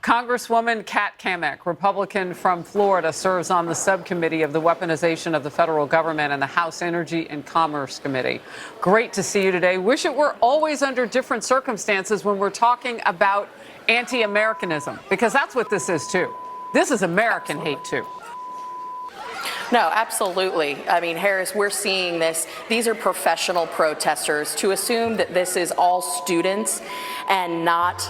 Congresswoman Kat Cammack, Republican from Florida, serves on the subcommittee of the weaponization of the federal government and the House Energy and Commerce Committee. Great to see you today. Wish it were always under different circumstances when we're talking about anti-Americanism, because that's what this is, too. This is American hate, too. No, absolutely. I mean, Harris, we're seeing this. These are professional protesters. To assume that this is all students and not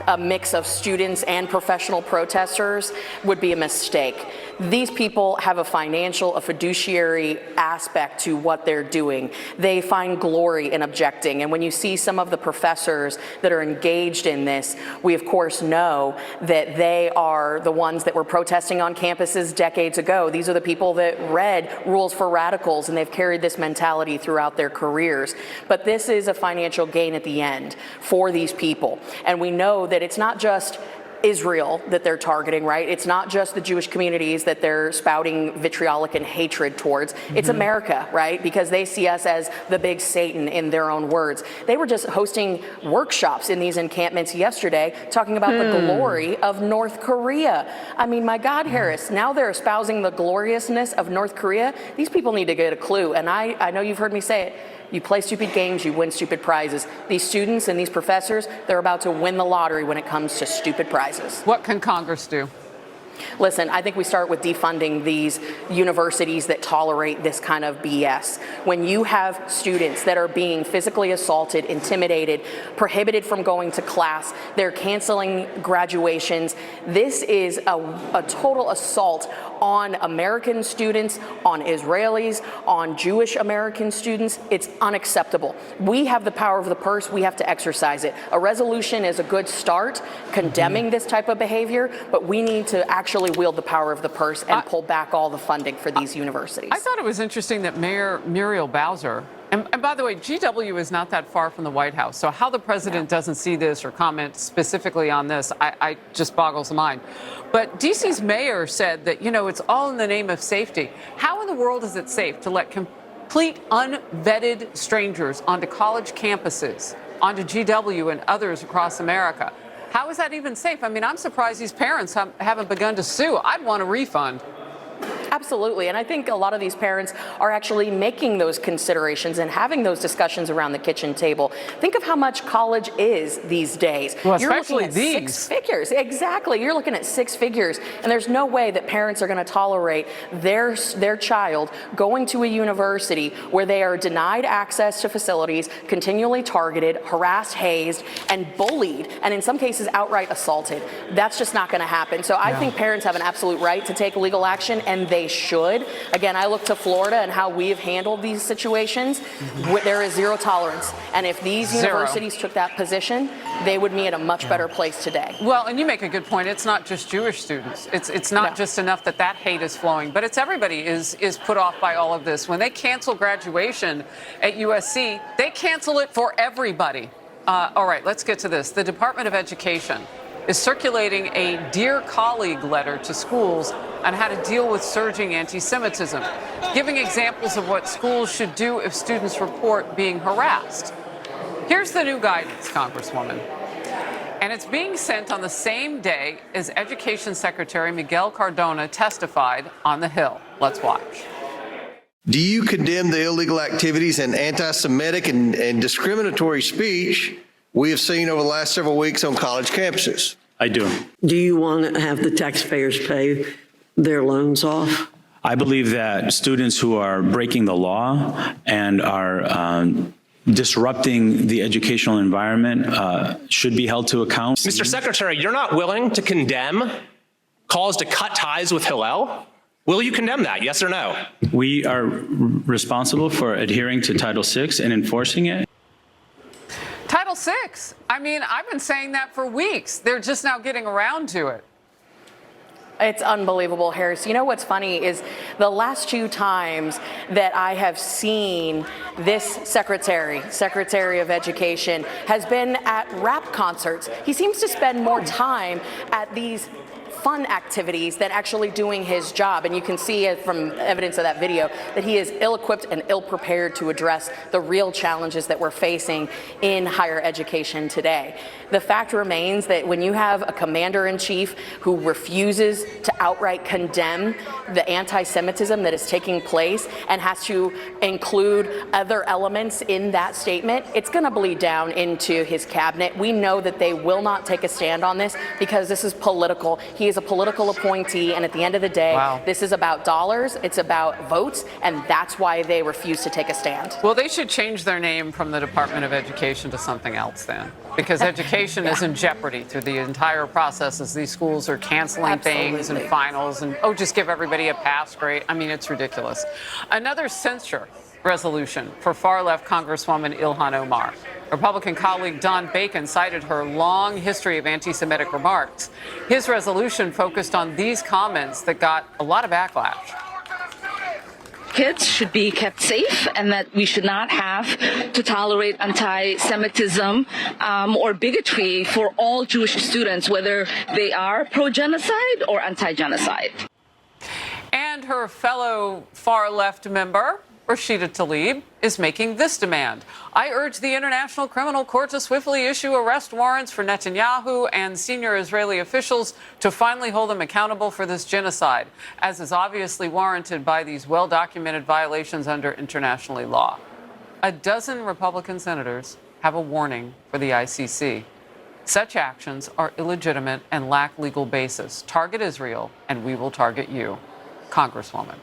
a mix of students and professional protesters would be a mistake. These people have a financial, a fiduciary aspect to what they're doing. They find glory in objecting. And when you see some of the professors that are engaged in this, we of course know that they are the ones that were protesting on campuses decades ago. These are the people that read Rules for Radicals, and they've carried this mentality throughout their careers. But this is a financial gain at the end for these people. And we know that it's not just Israel that they're targeting, right? It's not just the Jewish communities that they're spouting vitriolic and hatred towards. It's America, right? Because they see us as the big Satan, in their own words. They were just hosting workshops in these encampments yesterday talking about the glory of North Korea. I mean, my God, Harris, now they're espousing the gloriousness of North Korea. These people need to get a clue. And I know you've heard me say it. You play stupid games, you win stupid prizes. These students and these professors, they're about to win the lottery when it comes to stupid prizes. What can Congress do? Listen, I think we start with defunding these universities that tolerate this kind of BS. When you have students that are being physically assaulted, intimidated, prohibited from going to class, they're canceling graduations. This is a total assault on American students, on Israelis, on Jewish American students. It's unacceptable. We have the power of the purse. We have to exercise it. A resolution is a good start condemning this type of behavior, but we need to actually wield the power of the purse and pull back all the funding for these universities. I thought it was interesting that Mayor Muriel Bowser, and by the way, GW is not that far from the White House, so how the president doesn't see this or comment specifically on this, I just boggles the mind. But DC's mayor said that, you know, it's all in the name of safety. How in the world is it safe to let complete unvetted strangers onto college campuses, onto GW and others across America? How is that even safe? I mean, I'm surprised these parents haven't begun to sue. I'd want a refund. Absolutely. And I think a lot of these parents are actually making those considerations and having those discussions around the kitchen table. Think of how much college is these days. Well, You're looking at these. 6 figures. Exactly. You're looking at 6 figures. And there's no way that parents are going to tolerate their child going to a university where they are denied access to facilities, continually targeted, harassed, hazed, and bullied, and in some cases outright assaulted. That's just not going to happen. So I think parents have an absolute right to take legal action, and they should. Again, I look to Florida and how we have handled these situations. There is zero tolerance. And if these universities took that position, they would be in a much better place today. Well, and you make a good point. It's not just Jewish students. It's not just enough that hate is flowing, but it's everybody is put off by all of this. When they cancel graduation at USC, they cancel it for everybody. All right, let's get to this. The Department of Education is circulating a Dear Colleague letter to schools on how to deal with surging anti-Semitism, giving examples of what schools should do if students report being harassed. Here's the new guidance, Congresswoman. And it's being sent on the same day as Education Secretary Miguel Cardona testified on the Hill. Let's watch. Do you condemn the illegal activities and anti-Semitic and discriminatory speech we have seen over the last several weeks on college campuses? I do. Do you want to have the taxpayers pay their loans off? I believe that students who are breaking the law and are disrupting the educational environment should be held to account. Mr. Secretary, you're not willing to condemn calls to cut ties with Hillel? Will you condemn that, yes or no? We are responsible for adhering to Title VI and enforcing it. Title VI. I mean, I've been saying that for weeks. They're just now getting around to it. It's unbelievable, Harris. You know what's funny is the last 2 times that I have seen this Secretary of Education has been at rap concerts. He seems to spend more time at these fun activities than actually doing his job. And you can see it from evidence of that video that he is ill-equipped and ill-prepared to address the real challenges that we're facing in higher education today. The fact remains that when you have a commander-in-chief who refuses to outright condemn the anti-Semitism that is taking place and has to include other elements in that statement, it's going to bleed down into his cabinet. We know that they will not take a stand on this because this is political. He is a political appointee, and at the end of the day, this is about dollars, it's about votes, and that's why they refuse to take a stand. Well, they should change their name from the Department of Education to something else then, because education is in jeopardy through the entire process as these schools are canceling things and finals and, oh, just give everybody a pass grade. I mean, it's ridiculous. Another censure resolution for far-left Congresswoman Ilhan Omar. Republican colleague Don Bacon cited her long history of anti-Semitic remarks. His resolution focused on these comments that got a lot of backlash. Kids should be kept safe, and that we should not have to tolerate anti-Semitism or bigotry for all Jewish students, whether they are pro-genocide or anti-genocide. And her fellow far-left member, Rashida Tlaib, is making this demand. I urge the International Criminal Court to swiftly issue arrest warrants for Netanyahu and senior Israeli officials to finally hold them accountable for this genocide, as is obviously warranted by these well-documented violations under international law. A dozen Republican senators have a warning for the ICC. Such actions are illegitimate and lack legal basis. Target Israel, and we will target you, Congresswoman.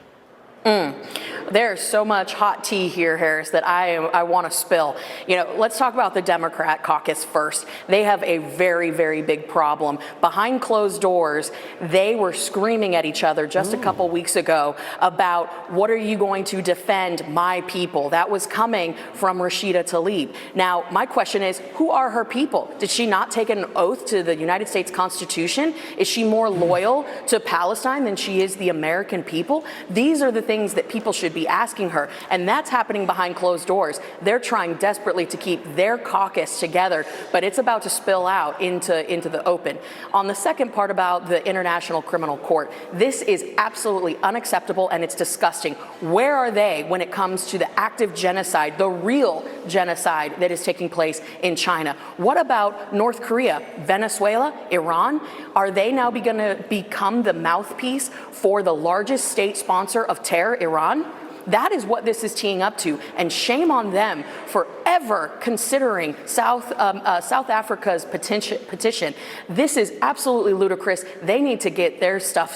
There's so much hot tea here, Harris, that I want to spill. You know, let's talk about the Democrat caucus first. They have a very, very big problem. Behind closed doors, they were screaming at each other just a couple weeks ago about, what are you going to defend my people? That was coming from Rashida Tlaib. Now, my question is, who are her people? Did she not take an oath to the United States Constitution? Is she more loyal to Palestine than she is the American people? These are the things that people should be asking her, and that's happening behind closed doors. They're trying desperately to keep their caucus together, but it's about to spill out into the open. On the second part about the International Criminal Court, this is absolutely unacceptable and it's disgusting. Where are they when it comes to the active genocide, the real genocide that is taking place in China? What about North Korea, Venezuela, Iran? Are they now going to become the mouthpiece for the largest state sponsor of terror, Iran? That is what this is teeing up to, and shame on them for ever considering South Africa's petition. This is absolutely ludicrous. They need to get their stuff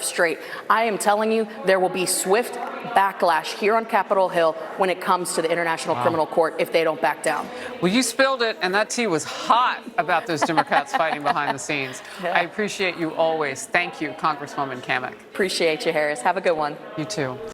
straight. I am telling you, there will be swift backlash here on Capitol Hill when it comes to the International Criminal Court if they don't back down. Well, you spilled it, and that tea was hot about those Democrats fighting behind the scenes. Yeah. I appreciate you always. Thank you, Congresswoman Cammack. Appreciate you, Harris. Have a good one. You too.